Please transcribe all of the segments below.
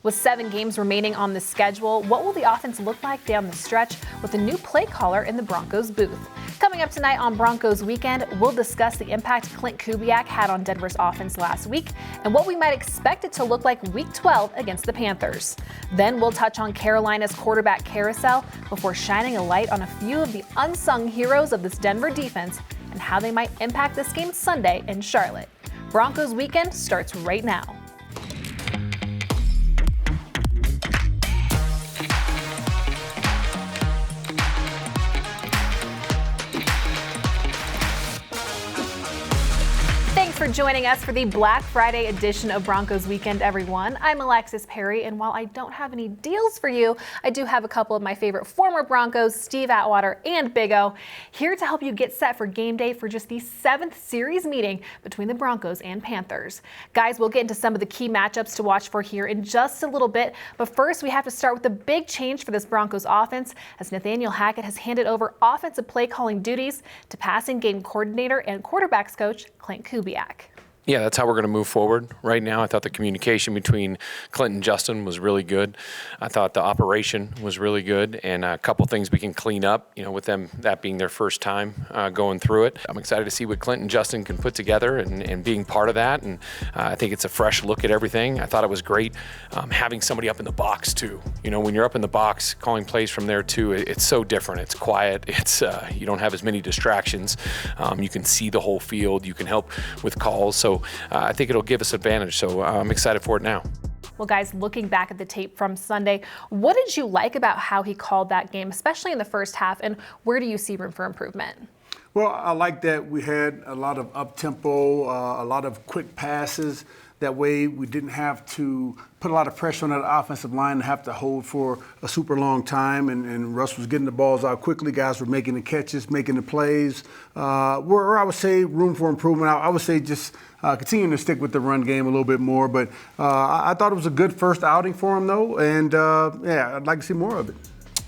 With 7 games remaining on the schedule, what will the offense look like down the stretch with a new play caller in the Broncos booth? Coming up tonight on Broncos Weekend, we'll discuss the impact Klint Kubiak had on Denver's offense last week and what we might expect it to look like Week 12 against the Panthers. Then we'll touch on Carolina's quarterback carousel before shining a light on a few of the unsung heroes of this Denver defense and how they might impact this game Sunday in Charlotte. Broncos Weekend starts right now. For joining us for the Black Friday edition of Broncos Weekend, everyone. I'm Alexis Perry, and while I don't have any deals for you, I do have a couple of my favorite former Broncos, Steve Atwater and Big O, here to help you get set for game day for just the 7th series meeting between the Broncos and Panthers. Guys, we'll get into some of the key matchups to watch for here in just a little bit, but first we have to start with the big change for this Broncos offense as Nathaniel Hackett has handed over offensive play calling duties to passing game coordinator and quarterbacks coach Klint Kubiak. Yeah, that's how we're going to move forward right now. I thought the communication between Klint and Justin was really good. I thought the operation was really good, and a couple things we can clean up, with them, that being their first time going through it. I'm excited to see what Klint and Justin can put together and being part of that, and I think it's a fresh look at everything. I thought it was great having somebody up in the box, too. When you're up in the box, calling plays from there, too, it's so different. It's quiet. It's you don't have as many distractions. You can see the whole field. You can help with calls. So I think it'll give us advantage, so I'm excited for it now. Well, guys, looking back at the tape from Sunday, what did you like about how he called that game, especially in the first half, and where do you see room for improvement? Well, I like that we had a lot of up-tempo, a lot of quick passes. That way we didn't have to put a lot of pressure on that offensive line and have to hold for a super long time. And Russ was getting the balls out quickly. Guys were making the catches, making the plays. Where I would say room for improvement, I would say just continuing to stick with the run game a little bit more. But I thought it was a good first outing for him, though. And, I'd like to see more of it.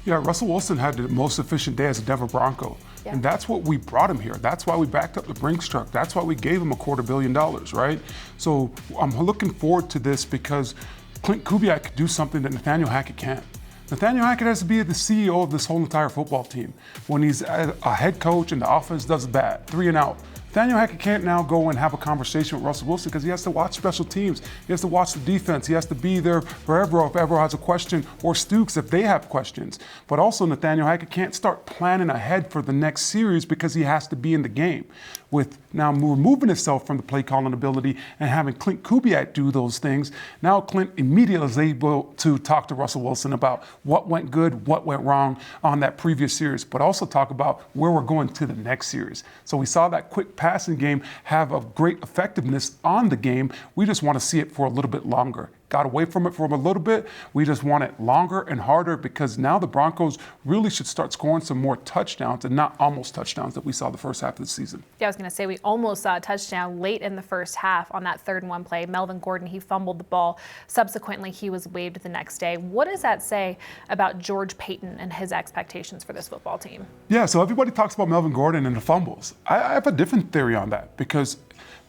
Yeah, Russell Wilson had the most efficient day as a Denver Bronco. Yeah. And that's what we brought him here. That's why we backed up the Brinks truck. That's why we gave him $250 million, right? So I'm looking forward to this because Klint Kubiak could do something that Nathaniel Hackett can't. Nathaniel Hackett has to be the CEO of this whole entire football team. When he's a head coach and the offense does bad, 3 and out. Nathaniel Hackett can't now go and have a conversation with Russell Wilson because he has to watch special teams. He has to watch the defense. He has to be there for Evero if Evero has a question, or Stooks if they have questions. But also Nathaniel Hackett can't start planning ahead for the next series because he has to be in the game. With now removing himself from the play calling ability and having Klint Kubiak do those things, now Klint immediately is able to talk to Russell Wilson about what went good, what went wrong on that previous series, but also talk about where we're going to the next series. So we saw that quick passing game have a great effectiveness on the game. We just want to see it for a little bit longer. Got away from it for a little bit. We just want it longer and harder because now the Broncos really should start scoring some more touchdowns and not almost touchdowns that we saw the first half of the season. Yeah, I was going to say we almost saw a touchdown late in the first half on that 3rd-and-1 play. Melvin Gordon, he fumbled the ball. Subsequently, he was waived the next day. What does that say about George Paton and his expectations for this football team? Yeah, so everybody talks about Melvin Gordon and the fumbles. I have a different theory on that because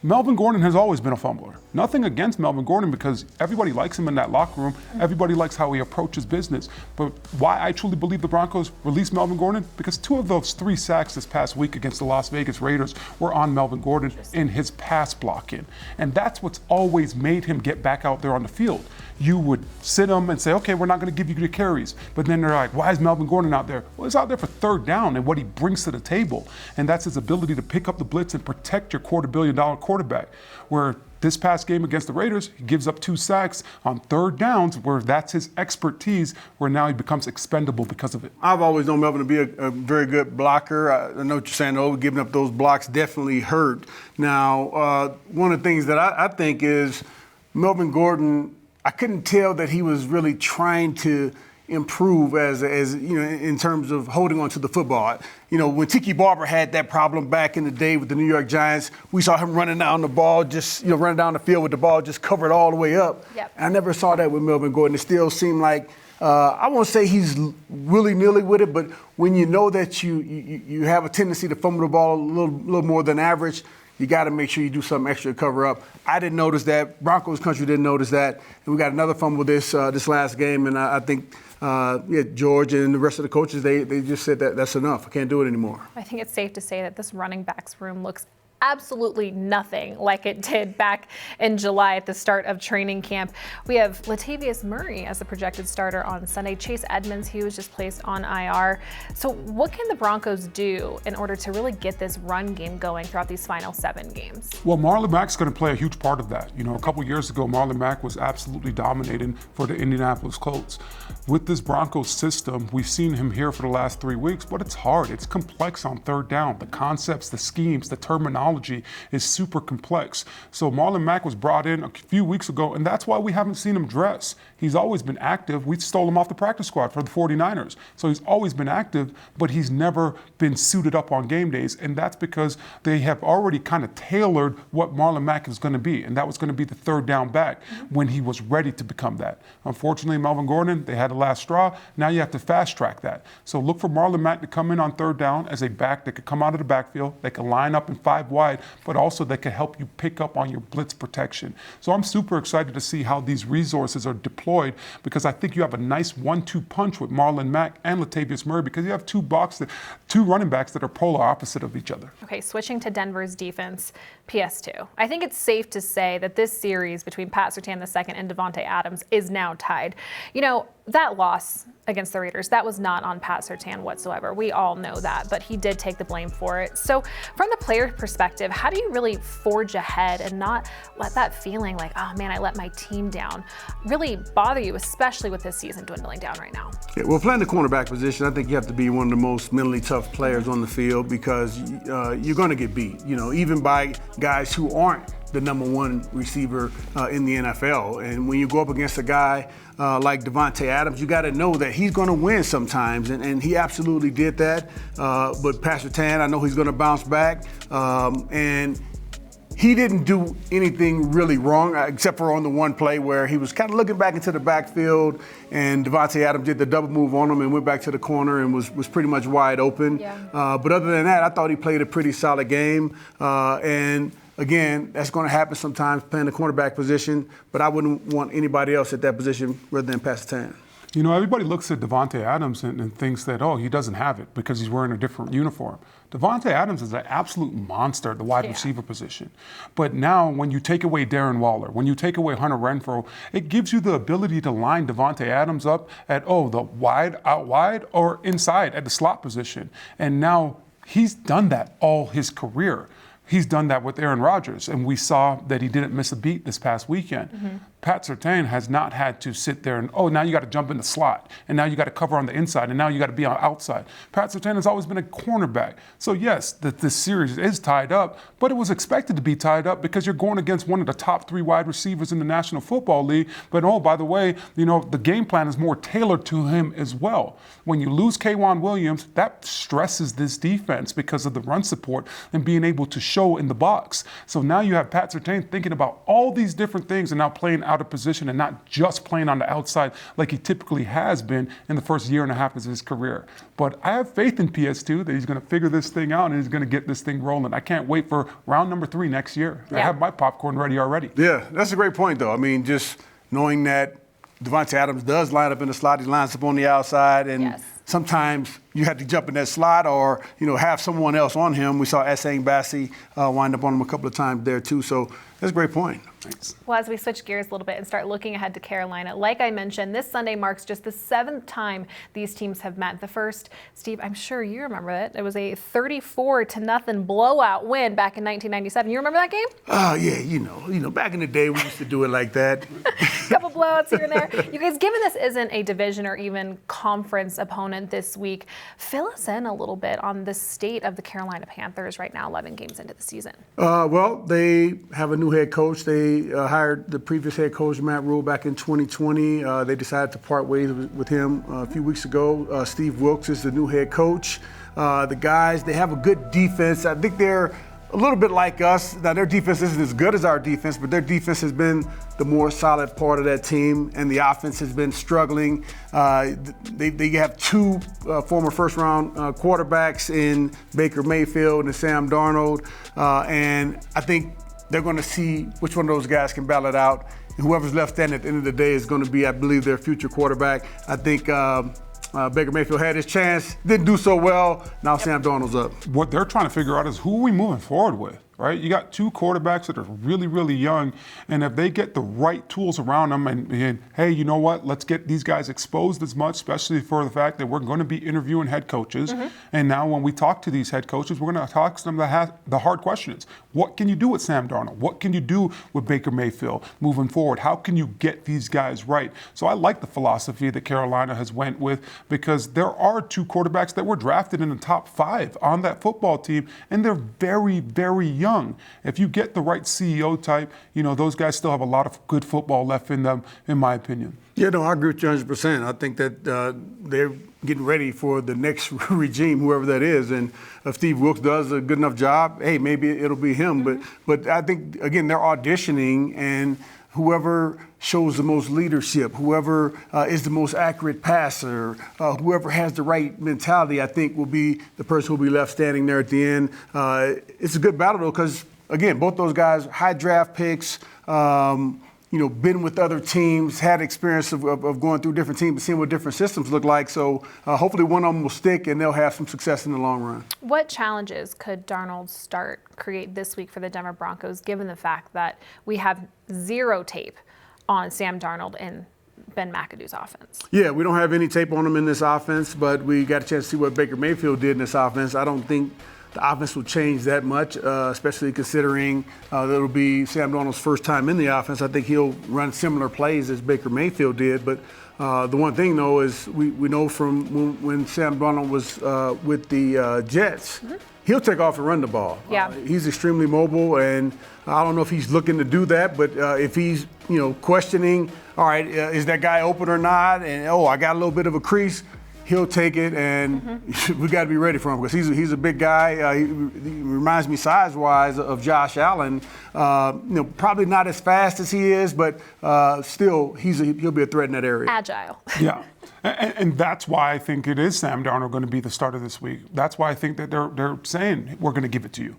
Melvin Gordon has always been a fumbler. Nothing against Melvin Gordon because everybody likes him in that locker room. Everybody likes how he approaches business. But why I truly believe the Broncos released Melvin Gordon? Because 2 of those 3 sacks this past week against the Las Vegas Raiders were on Melvin Gordon in his pass blocking. And that's what's always made him get back out there on the field. You would sit him and say, okay, we're not going to give you the carries. But then they're like, why is Melvin Gordon out there? Well, he's out there for 3rd down and what he brings to the table. And that's his ability to pick up the blitz and protect your $250 million quarterback. Where this past game against the Raiders, he gives up 2 sacks on 3rd downs, where that's his expertise, where now he becomes expendable because of it. I've always known Melvin to be a very good blocker. I know what you're saying, though. Giving up those blocks definitely hurt. Now, one of the things that I think is Melvin Gordon, I couldn't tell that he was really trying to improve as in terms of holding on to the football. When Tiki Barber had that problem back in the day with the New York Giants, we saw him running down the ball, just running down the field with the ball just covered all the way up. Yep. I never saw that with Melvin Gordon. It still seemed like I won't say he's willy-nilly with it, but when you know that you have a tendency to fumble the ball a little more than average, you got to make sure you do something extra to cover up. I didn't notice that. Broncos country didn't notice that. And we got another fumble this last game, and I think George and the rest of the coaches, they just said that's enough. I can't do it anymore. I think it's safe to say that this running backs room looks absolutely nothing like it did back in July at the start of training camp. We have Latavius Murray as the projected starter on Sunday. Chase Edmonds, he was just placed on IR. So what can the Broncos do in order to really get this run game going throughout these final 7 games? Well, Marlon Mack's going to play a huge part of that. You know, a couple years ago, Marlon Mack was absolutely dominating for the Indianapolis Colts. With this Broncos system, we've seen him here for the last 3 weeks, but it's hard. It's complex on third down. The concepts, the schemes, the terminology is super complex. So Marlon Mack was brought in a few weeks ago, and that's why we haven't seen him dress. He's always been active. We stole him off the practice squad for the 49ers. So he's always been active, but he's never been suited up on game days, and that's because they have already kind of tailored what Marlon Mack is going to be, and that was going to be the third down back when he was ready to become that. Unfortunately, Melvin Gordon, they had the last straw. Now you have to fast track that. So look for Marlon Mack to come in on third down as a back that could come out of the backfield. They can line up in 5 wide, but also that can help you pick up on your blitz protection. So I'm super excited to see how these resources are deployed, because I think you have a nice 1-2 punch with Marlon Mack and Latavius Murray, because you have two running backs that are polar opposite of each other. Okay, switching to Denver's defense, PS2. I think it's safe to say that this series between Pat Surtain II and Davante Adams is now tied. You know, that loss against the Raiders, that was not on Pat Surtain whatsoever. We all know that, but he did take the blame for it. So from the player perspective, how do you really forge ahead and not let that feeling like, oh man, I let my team down, really bother you, especially with this season dwindling down right now? Yeah, well, playing the cornerback position, I think you have to be one of the most mentally tough players on the field, because you're going to get beat, you know, even by guys who aren't the number 1 receiver in the NFL. And when you go up against a guy like Davante Adams, you got to know that he's going to win sometimes, and he absolutely did that. But Pat Surtain, I know he's going to bounce back, and he didn't do anything really wrong, except for on the one play where he was kind of looking back into the backfield, and Davante Adams did the double move on him and went back to the corner and was pretty much wide open. Yeah. But other than that, I thought he played a pretty solid game. And again, that's going to happen sometimes playing the cornerback position, but I wouldn't want anybody else at that position rather than Pat Surtain. You know, everybody looks at Davante Adams and thinks that, oh, he doesn't have it because he's wearing a different uniform. Davante Adams is an absolute monster at the wide receiver position. But now when you take away Darren Waller, when you take away Hunter Renfrow, it gives you the ability to line Davante Adams up at, the wide, out wide, or inside at the slot position. And now he's done that all his career. He's done that with Aaron Rodgers, and we saw that he didn't miss a beat this past weekend. Pat Surtain has not had to sit there and, now you got to jump in the slot, and now you got to cover on the inside, and now you got to be on outside. Pat Surtain has always been a cornerback. So yes, this series is tied up, but it was expected to be tied up because you're going against one of the top 3 wide receivers in the National Football League. But by the way, the game plan is more tailored to him as well. When you lose K'Wan Williams, that stresses this defense because of the run support and being able to show in the box. So now you have Pat Surtain thinking about all these different things and now playing out of position and not just playing on the outside like he typically has been in the first year and a half of his career. But I have faith in PS2 that he's going to figure this thing out and he's going to get this thing rolling. I can't wait for round number 3 next year. Yeah. I have my popcorn ready already. Yeah, that's a great point, though. I mean, just knowing that Davante Adams does line up in the slot, he lines up on the outside, and sometimes you have to jump in that slot or, have someone else on him. We saw Essang Bassi wind up on him a couple of times there, too. So that's a great point. Thanks. Well, as we switch gears a little bit and start looking ahead to Carolina, like I mentioned, this Sunday marks just the 7th time these teams have met. The first, Steve, I'm sure you remember it. It was a 34-0 blowout win back in 1997. You remember that game? Oh, yeah, back in the day we used to do it like that. Couple blowouts here and there. You guys, given this isn't a division or even conference opponent this week, fill us in a little bit on the state of the Carolina Panthers right now, 11 games into the season. Well, they have a new head coach. They hired the previous head coach, Matt Rule, back in 2020. They decided to part ways with him a few weeks ago. Steve Wilkes is the new head coach. The guys, they have a good defense. I think they're a little bit like us. Now, their defense isn't as good as our defense, but their defense has been the more solid part of that team, and the offense has been struggling. They have two former first-round quarterbacks in Baker Mayfield and Sam Darnold, and I think they're going to see which one of those guys can battle it out. And whoever's left standing at the end of the day is going to be, I believe, their future quarterback. I think Baker Mayfield had his chance, didn't do so well. Now Sam Darnold's up. What they're trying to figure out is who are we moving forward with, right? You got two quarterbacks that are really, really young, and if they get the right tools around them and hey, you know what, let's get these guys exposed as much, especially for the fact that we're going to be interviewing head coaches. And now when we talk to these head coaches, we're going to talk to them the hard questions. What can you do with Sam Darnold? What can you do with Baker Mayfield moving forward? How can you get these guys right? So I like the philosophy that Carolina has went with, because there are two quarterbacks that were drafted in the top 5 on that football team, and they're very, very young. If you get the right CEO type, those guys still have a lot of good football left in them, in my opinion. Yeah, no, I agree with you 100%. I think that they're getting ready for the next regime, whoever that is. And if Steve Wilkes does a good enough job, hey, maybe it'll be him. But I think, again, they're auditioning, and whoever shows the most leadership, whoever is the most accurate passer, whoever has the right mentality, I think will be the person who will be left standing there at the end. It's a good battle, though, because, again, both those guys, high draft picks, been with other teams, had experience of going through different teams and seeing what different systems look like. So hopefully one of them will stick and they'll have some success in the long run. What challenges could Darnold's start create this week for the Denver Broncos, given the fact that we have zero tape on Sam Darnold in Ben McAdoo's offense? Yeah, we don't have any tape on him in this offense, but we got a chance to see what Baker Mayfield did in this offense. I don't think the offense will change that much, especially considering that it'll be Sam Darnold's first time in the offense. I think he'll run similar plays as Baker Mayfield did. But the one thing, though, is we know from when Sam Darnold was with the Jets, he'll take off and run the ball. Yeah. He's extremely mobile, and I don't know if he's looking to do that, but if he's questioning, all right, is that guy open or not? And, I got a little bit of a crease. He'll take it, and we got to be ready for him, because he's a big guy. He reminds me size-wise of Josh Allen. Probably not as fast as he is, but still he'll be a threat in that area. Agile. Yeah. And that's why I think it is Sam Darnold going to be the starter this week. That's why I think that they're saying we're going to give it to you.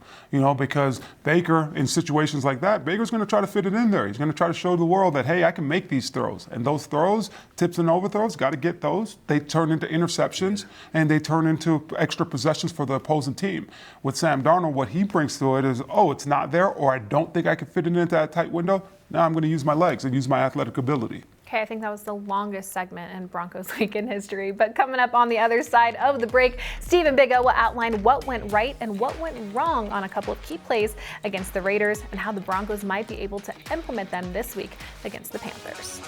Because Baker, in situations like that, Baker's going to try to fit it in there. He's going to try to show the world that, hey, I can make these throws. And those throws, tips and overthrows, got to get those. They turn into interceptions, and they turn into extra possessions for the opposing team. With Sam Darnold, what he brings to it is, it's not there, or I don't think I can fit it into that tight window. Now I'm going to use my legs and use my athletic ability. Okay, I think that was the longest segment in Broncos Weekend history. But coming up on the other side of the break, Steve and Big O will outline what went right and what went wrong on a couple of key plays against the Raiders, and how the Broncos might be able to implement them this week against the Panthers.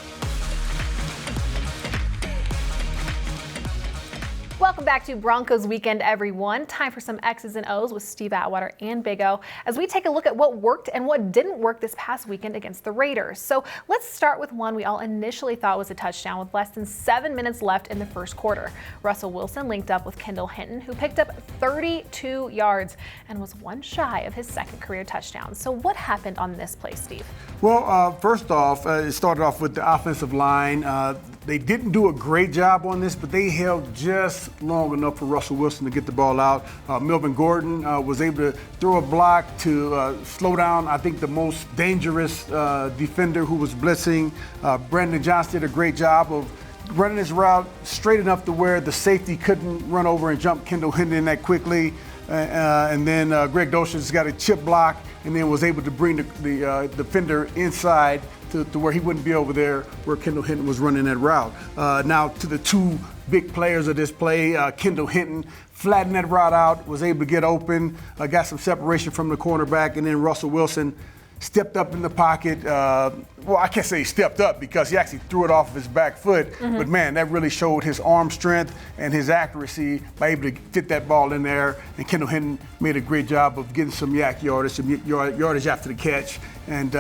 Welcome back to Broncos Weekend, everyone. Time for some X's and O's with Steve Atwater and Big O as we take a look at what worked and what didn't work this past weekend against the Raiders. So let's start with one we all initially thought was a touchdown with less than 7 minutes left in the first quarter. Russell Wilson linked up with Kendall Hinton, who picked up 32 yards and was one shy of his second career touchdown. So what happened on this play, Steve? Well, first off, it started off with the offensive line. They didn't do a great job on this, but they held just long enough for Russell Wilson to get the ball out. Melvin Gordon was able to throw a block to slow down, I think, the most dangerous defender who was blitzing. Brandon Johnson did a great job of running his route straight enough to where the safety couldn't run over and jump Kendall Hinton that quickly. And then Greg Doshin's got a chip block, and then was able to bring the defender inside to where he wouldn't be over there where Kendall Hinton was running that route. Now to the two big players of this play, Kendall Hinton flattened that route out, was able to get open, got some separation from the cornerback, and then Russell Wilson stepped up in the pocket. Well, I can't say he stepped up because he actually threw it off of his back foot. But, man, that really showed his arm strength and his accuracy by able to fit that ball in there. And Kendall Hinton made a great job of getting some yardage after the catch. And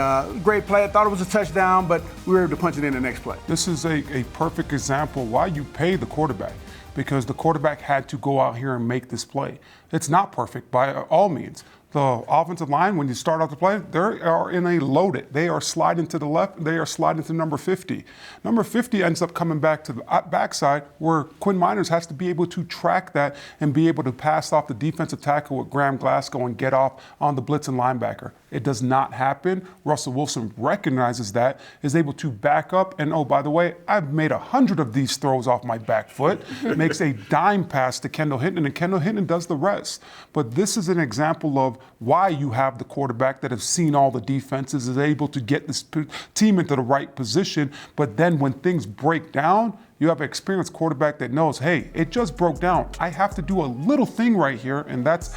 great play. I thought it was a touchdown, but we were able to punch it in the next play. This is a perfect example why you pay the quarterback, because the quarterback had to go out here and make this play. It's not perfect by all means, The offensive line, when you start off the play, they are in a loaded. They are sliding to the left. They are sliding to number 50. Number 50 ends up coming back to the backside where Quinn Miners has to be able to track that and be able to pass off the defensive tackle with Graham Glasgow and get off on the blitzing linebacker. It does not happen. Russell Wilson recognizes that, is able to back up, and oh, by the way, I've made 100 of these throws off my back foot. Makes a dime pass to Kendall Hinton, and Kendall Hinton does the rest. But this is an example of why you have the quarterback that has seen all the defenses, is able to get this team into the right position, but then when things break down, you have an experienced quarterback that knows, hey, it just broke down. I have to do a little thing right here, and that's,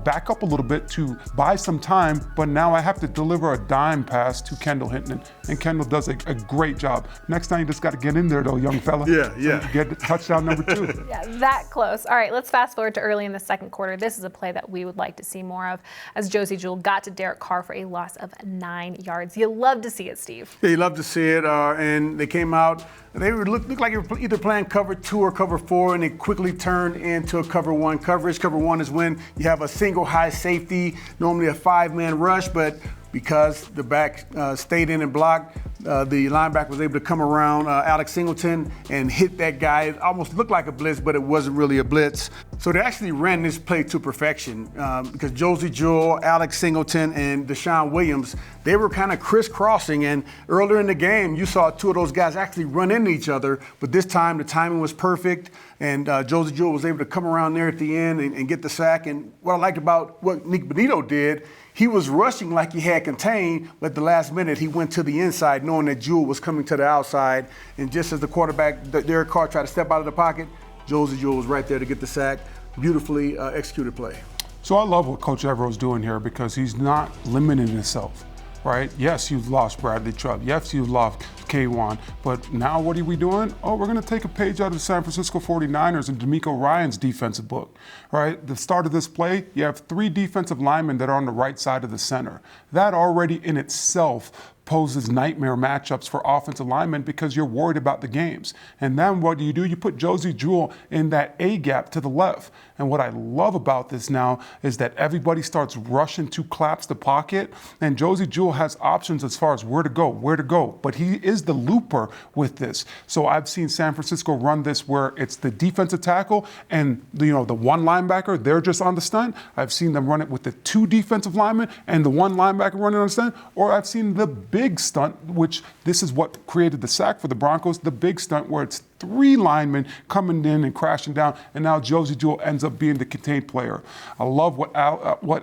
back up a little bit to buy some time, but now I have to deliver a dime pass to Kendall Hinton, and Kendall does a great job. Next time you just got to get in there, though, young fella. Yeah. Get touchdown number 2. Yeah, that close. All right, let's fast forward to early in the second quarter. This is a play that we would like to see more of, as Josie Jewell got to Derek Carr for a loss of 9 yards. You love to see it, Steve. Yeah, you love to see it, and they came out. They looked like they were either playing cover 2 or cover 4, and it quickly turned into a cover 1 coverage. Cover 1 is when you have a single high safety, normally a 5-man rush, but because the back stayed in and blocked, the linebacker was able to come around Alex Singleton and hit that guy. It almost looked like a blitz, but it wasn't really a blitz. So they actually ran this play to perfection because Josie Jewell, Alex Singleton, and Deshaun Williams, they were kind of crisscrossing. And earlier in the game, you saw 2 of those guys actually run into each other. But this time, the timing was perfect, and Josie Jewell was able to come around there at the end and get the sack. And what I liked about what Nick Benito did, he was rushing like he had contained, but at the last minute, he went to the inside knowing that Jewell was coming to the outside. And just as the quarterback, Derek Carr, tried to step out of the pocket, Josie Jewell was right there to get the sack. Beautifully executed play. So I love what Coach Evero's doing here because he's not limiting himself, right? Yes, you've lost Bradley Chubb. Yes, you've lost K1. But now what are we doing? Oh, we're going to take a page out of the San Francisco 49ers and DeMeco Ryans' defensive book, right? The start of this play, you have 3 defensive linemen that are on the right side of the center. That already in itself poses nightmare matchups for offensive linemen because you're worried about the games. And then what do? You put Josie Jewell in that A gap to the left. And what I love about this now is that everybody starts rushing to collapse the pocket, and Josie Jewell has options as far as where to go. But he is the looper with this. So I've seen San Francisco run this where it's the defensive tackle and the 1 linebacker, they're just on the stunt. I've seen them run it with the 2 defensive linemen and the 1 linebacker running on the stunt. Or I've seen the big stunt, which this is what created the sack for the Broncos, the big stunt where it's 3 linemen coming in and crashing down, and now Josie Jewell ends up being the contained player. I love what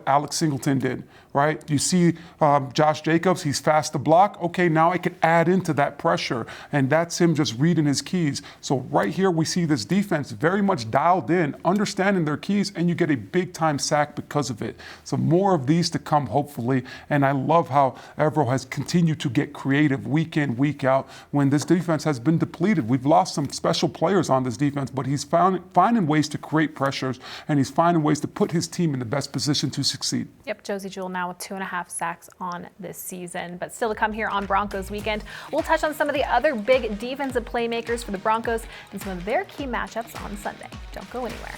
Alex Singleton did, right? You see Josh Jacobs, he's fast to block. Okay, now I can add into that pressure, and that's him just reading his keys. So right here we see this defense very much dialed in, understanding their keys, and you get a big-time sack because of it. So more of these to come, hopefully, and I love how Evero has continued to get creative week in, week out when this defense has been depleted. We've lost some special players on this defense, but he's finding ways to create pressures, and he's finding ways to put his team in the best position to succeed. Yep, Josie Jewell now with 2.5 sacks on this season. But still to come here on Broncos Weekend, we'll touch on some of the other big defensive playmakers for the Broncos and some of their key matchups on Sunday. Don't go anywhere.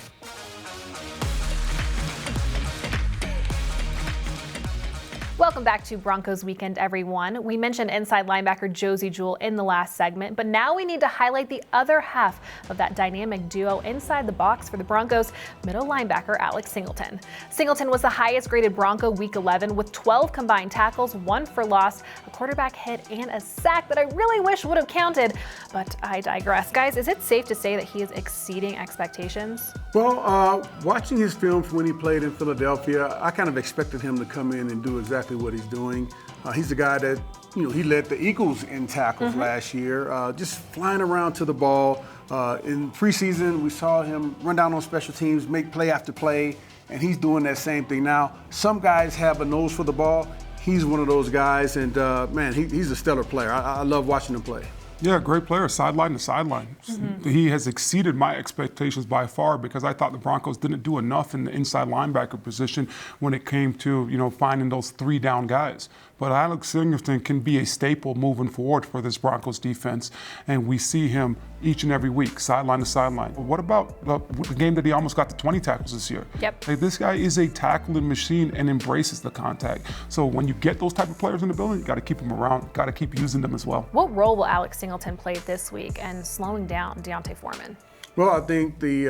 Welcome back to Broncos Weekend, everyone. We mentioned inside linebacker Josie Jewell in the last segment, but now we need to highlight the other half of that dynamic duo inside the box for the Broncos, middle linebacker Alex Singleton. Singleton was the highest graded Bronco Week 11 with 12 combined tackles, 1 for loss, a quarterback hit, and a sack that I really wish would have counted, but I digress. Guys, is it safe to say that he is exceeding expectations? Well, watching his film from when he played in Philadelphia, I kind of expected him to come in and do exactly what he's doing. He's the guy that, he led the Eagles in tackles last year, just flying around to the ball. In preseason, we saw him run down on special teams, make play after play, and he's doing that same thing now. Some guys have a nose for the ball. He's one of those guys, and man, he's a stellar player. I love watching him play. Yeah, great player, sideline to sideline. He has exceeded my expectations by far because I thought the Broncos didn't do enough in the inside linebacker position when it came to, finding those 3 down guys. but Alex Singleton can be a staple moving forward for this Broncos defense, and we see him each and every week, sideline to sideline. What about the game that he almost got to 20 tackles this year? Yep. Hey, this guy is a tackling machine and embraces the contact. So when you get those type of players in the building, you got to keep them around, got to keep using them as well. What role will Alex Singleton play this week and slowing down D'Onta Foreman? Well, I think the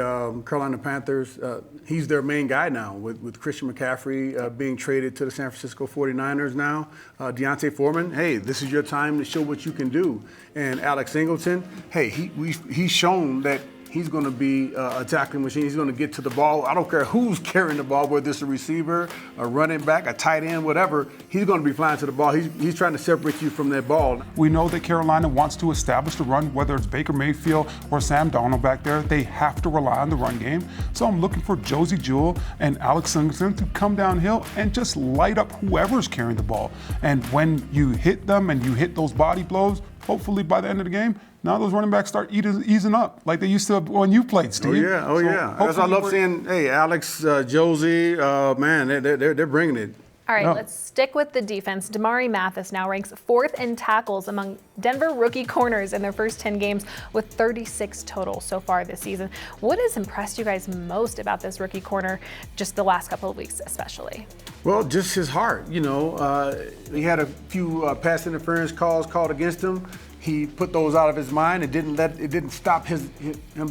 Carolina Panthers, he's their main guy now with Christian McCaffrey being traded to the San Francisco 49ers now. D'Onta Foreman, hey, this is your time to show what you can do. And Alex Singleton, hey, he's shown that he's going to be a tackling machine. He's going to get to the ball. I don't care who's carrying the ball, whether it's a receiver, a running back, a tight end, whatever. He's going to be flying to the ball. He's trying to separate you from that ball. We know that Carolina wants to establish the run, whether it's Baker Mayfield or Sam Darnold back there. They have to rely on the run game. So I'm looking for Josie Jewell and Alex Singleton to come downhill and just light up whoever's carrying the ball. And when you hit them and you hit those body blows, hopefully by the end of the game, now those running backs start easing up like they used to when you played, Steve. Oh yeah. That's why I love seeing, hey, Alex, Josie, man, they're bringing it. All right, let's stick with the defense. Damari Mathis now ranks 4th in tackles among Denver rookie corners in their first 10 games with 36 total so far this season. What has impressed you guys most about this rookie corner just the last couple of weeks especially? Well, just his heart. You know, he had a few pass interference calls called against him. He put those out of his mind. It didn't stop him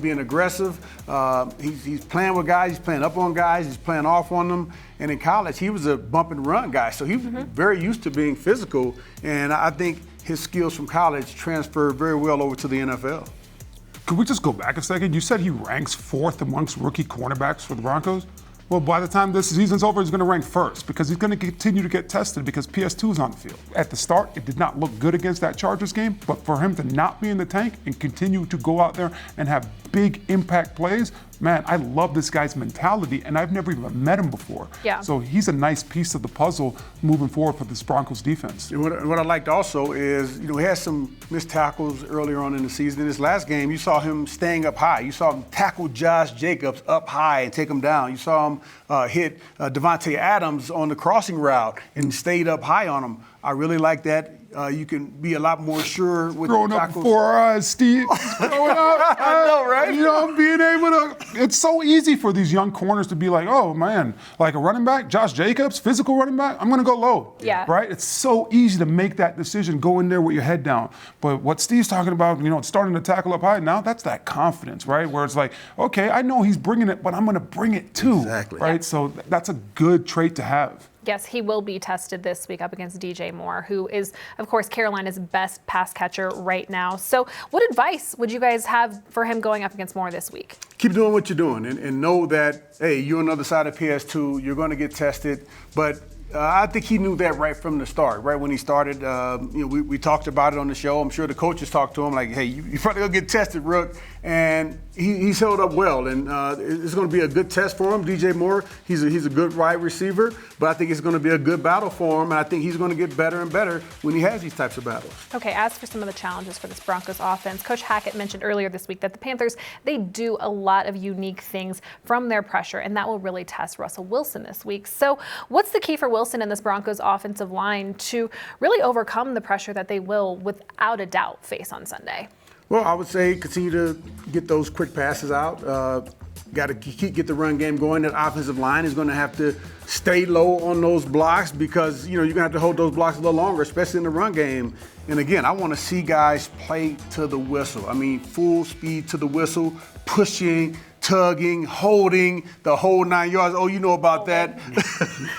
being aggressive. He's playing with guys. He's playing up on guys. He's playing off on them. And in college, he was a bump and run guy, so he was very used to being physical. And I think his skills from college transferred very well over to the NFL. Could we just go back a second? You said he ranks 4th amongst rookie cornerbacks for the Broncos. Well, by the time this season's over, he's going to rank 1st because he's going to continue to get tested because PS2 is on the field. At the start, it did not look good against that Chargers game, but for him to not be in the tank and continue to go out there and have big impact plays, man, I love this guy's mentality, and I've never even met him before. Yeah. So he's a nice piece of the puzzle moving forward for this Broncos defense. And what I liked also is, you know, he had some missed tackles earlier on in the season. In his last game, you saw him staying up high. You saw him tackle Josh Jacobs up high and take him down. You saw him hit Davante Adams on the crossing route and stayed up high on him. I really like that. You can be a lot more sure with growing the up tackles. before our eyes, Steve. Growing up, I know, right? You know, being able to. It's so easy for these young corners to be like, oh man, like a running back, Josh Jacobs, physical running back. I'm gonna go low. Yeah. Right. It's so easy to make that decision, go in there with your head down. But what Steve's talking about, you know, starting to tackle up high now, that's that confidence, right? Where it's like, okay, I know he's bringing it, but I'm gonna bring it too. Exactly. Right. So that's a good trait to have. Yes, he will be tested this week up against DJ Moore, who is, of course, Carolina's best pass catcher right now. So what advice would you guys have for him going up against Moore this week? Keep doing what you're doing and know that, hey, you're on the other side of PS2. You're going to get tested. But I think he knew that right from the start, right when he started. You know, we talked about it on the show. I'm sure the coaches talked to him like, hey, you're probably going to get tested, Rook. And he's held up well. And it's going to be a good test for him. DJ Moore, he's a good wide receiver. But I think it's going to be a good battle for him. And I think he's going to get better and better when he has these types of battles. Okay, as for some of the challenges for this Broncos offense, Coach Hackett mentioned earlier this week that the Panthers, they do a lot of unique things from their pressure, and that will really test Russell Wilson this week. So what's the key for Wilson and this Broncos offensive line to really overcome the pressure that they will, without a doubt, face on Sunday? Well, I would say continue to get those quick passes out. Got to get the run game going. That offensive line is going to have to stay low on those blocks because, you know, you're going to have to hold those blocks a little longer, especially in the run game. And again, I want to see guys play to the whistle. I mean, full speed to the whistle, pushing, tugging, holding, the whole 9 yards. Oh, you know about that.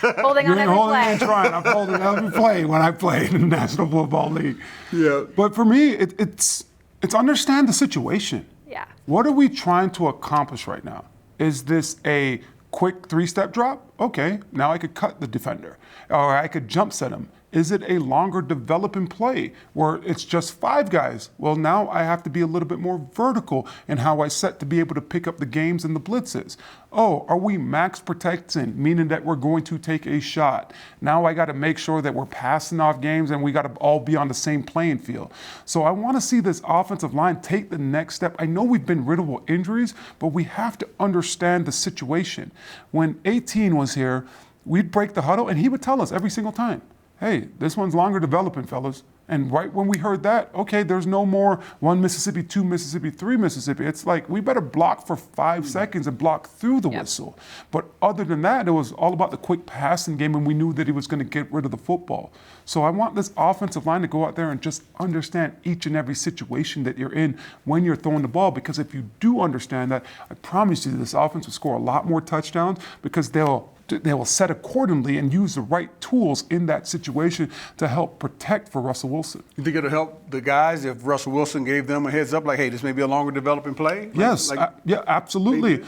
Holding on every play. And trying. I'm holding every play when I play in the National Football League. Yeah. But for me, it's understand the situation. Yeah. What are we trying to accomplish right now? Is this a quick 3-step drop? Okay, now I could cut the defender, or I could jump set him. Is it a longer developing play where it's just 5 guys? Well, now I have to be a little bit more vertical in how I set to be able to pick up the games and the blitzes. Oh, are we max protecting, meaning that we're going to take a shot? Now I got to make sure that we're passing off games and we got to all be on the same playing field. So I want to see this offensive line take the next step. I know we've been riddled with injuries, but we have to understand the situation. When 18 was here, we'd break the huddle and he would tell us every single time, hey, this one's longer developing, fellas. And right when we heard that, okay, there's no more 1 Mississippi, 2 Mississippi, 3 Mississippi. It's like we better block for 5 seconds and block through the whistle. But other than that, it was all about the quick passing game, and we knew that he was going to get rid of the football. So I want this offensive line to go out there and just understand each and every situation that you're in when you're throwing the ball, because if you do understand that, I promise you this offense will score a lot more touchdowns because they will set accordingly and use the right tools in that situation to help protect for Russell Wilson. You think it'll help the guys if Russell Wilson gave them a heads up, like, hey, this may be a longer developing play? Yes, yeah, absolutely.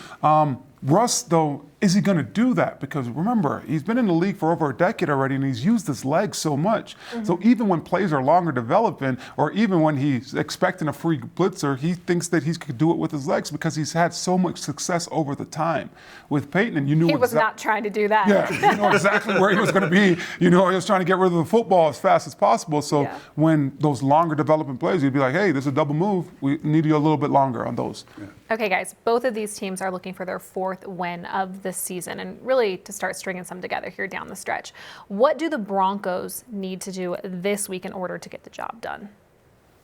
Russ, though, is he going to do that? Because remember, he's been in the league for over a decade already, and he's used his legs so much. So even when plays are longer developing, or even when he's expecting a free blitzer, he thinks that he could do it with his legs because he's had so much success over the time. With Peyton, and you knew he was not trying to do that. Yeah, you know exactly where he was going to be. You know, he was trying to get rid of the football as fast as possible. So when those longer developing plays, you'd be like, hey, there's a double move. We need you a little bit longer on those. Yeah. Okay, guys, both of these teams are looking for their 4th win of the season and really to start stringing some together here down the stretch. What do the Broncos need to do this week in order to get the job done?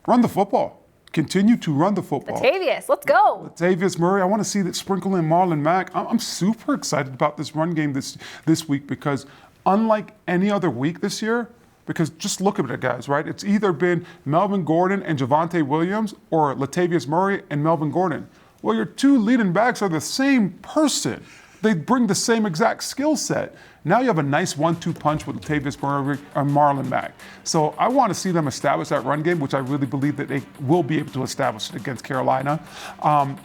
Run the football. Continue to run the football. Latavius, let's go. Latavius Murray, I want to see that sprinkle in Marlon Mack. I'm super excited about this run game this week because unlike any other week this year, because just look at it, guys, right? It's either been Melvin Gordon and Javonte Williams or Latavius Murray and Melvin Gordon. Well, your 2 leading backs are the same person. They bring the same exact skill set. Now you have a nice 1-2 punch with Latavius Murray and Marlon Mack. So I want to see them establish that run game, which I really believe that they will be able to establish it against Carolina.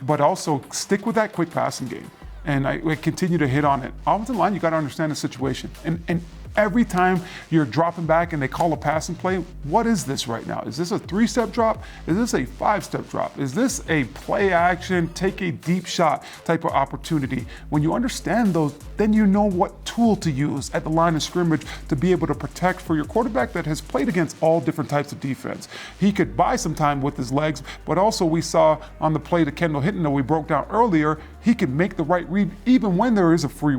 But also stick with that quick passing game. And I continue to hit on it. Offensive line, you got to understand the situation. And every time you're dropping back and they call a passing play, what is this right now? Is this a 3-step drop? Is this a 5-step drop? Is this a play action, take a deep shot type of opportunity? When you understand those, then you know what tool to use at the line of scrimmage to be able to protect for your quarterback that has played against all different types of defense. He could buy some time with his legs, but also we saw on the play to Kendall Hinton that we broke down earlier, he can make the right read even when there is a free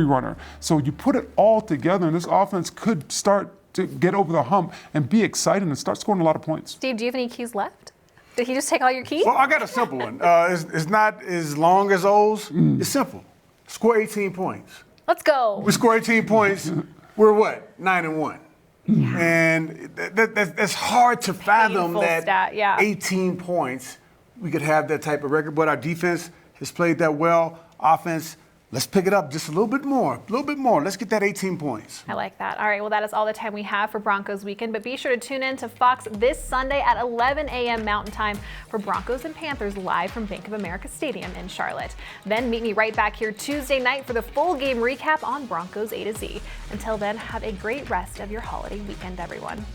runner. So you put it all together, and this offense could start to get over the hump and be exciting and start scoring a lot of points. Steve, do you have any keys left? Did he just take all your keys? Well, I got a simple one. It's not as long as O's. It's simple. Score 18 points. Let's go. We score 18 points. We're what? 9-1. And that's hard to fathom. Painful that stat, yeah. 18 points, we could have that type of record. But our defense has played that well. Offense, let's pick it up just a little bit more. Let's get that 18 points. I like that. All right, well, that is all the time we have for Broncos Weekend, but be sure to tune in to Fox this Sunday at 11 a.m. Mountain Time for Broncos and Panthers live from Bank of America Stadium in Charlotte. Then meet me right back here Tuesday night for the full game recap on Broncos A to Z. Until then, have a great rest of your holiday weekend, everyone.